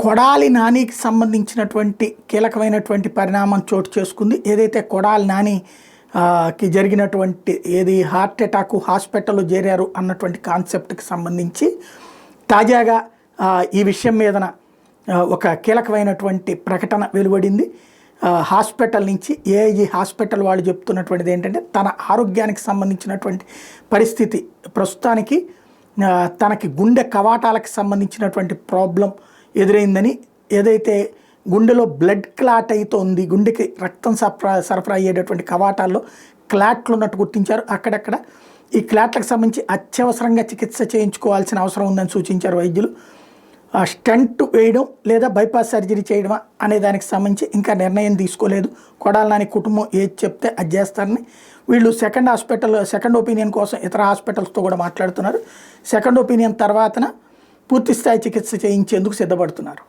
కొడాలి నానికి సంబంధించినటువంటి కీలకమైనటువంటి పరిణామం చోటు చేసుకుంది. ఏదైతే కొడాలి నాని కి జరిగినటువంటి ఏది హార్ట్ అటాక్ హాస్పిటల్లో చేరారు అన్నటువంటి కాన్సెప్ట్కి సంబంధించి తాజాగా ఈ విషయం మీదన ఒక కీలకమైనటువంటి ప్రకటన వెలువడింది. హాస్పిటల్ నుంచి ఏఐజీ హాస్పిటల్ వాళ్ళు చెప్తున్నటువంటిది ఏంటంటే తన ఆరోగ్యానికి సంబంధించినటువంటి పరిస్థితి ప్రస్తుతానికి తనకి గుండె కవాటాలకు సంబంధించినటువంటి ప్రాబ్లం ఎదురైందని, ఏదైతే గుండెలో బ్లడ్ క్లాట్ అవుతోంది, గుండెకి రక్తం సరఫరా అయ్యేటటువంటి కవాటాల్లో క్లాట్లు ఉన్నట్టు గుర్తించారు. అక్కడక్కడ ఈ క్లాట్లకు సంబంధించి అత్యవసరంగా చికిత్స చేయించుకోవాల్సిన అవసరం ఉందని సూచించారు వైద్యులు. స్టంట్ వేయడం లేదా బైపాస్ సర్జరీ చేయడమా అనే దానికి సంబంధించి ఇంకా నిర్ణయం తీసుకోలేదు. కొడాలి నాని కుటుంబం ఏది చెప్తే అది చేస్తారని వీళ్ళు సెకండ్ ఒపీనియన్ కోసం ఇతర హాస్పిటల్స్తో కూడా మాట్లాడుతున్నారు. సెకండ్ ఒపీనియన్ తర్వాతన పూర్తి స్థాయి చికిత్స చేయించేందుకు సిద్ధపడుతున్నారు.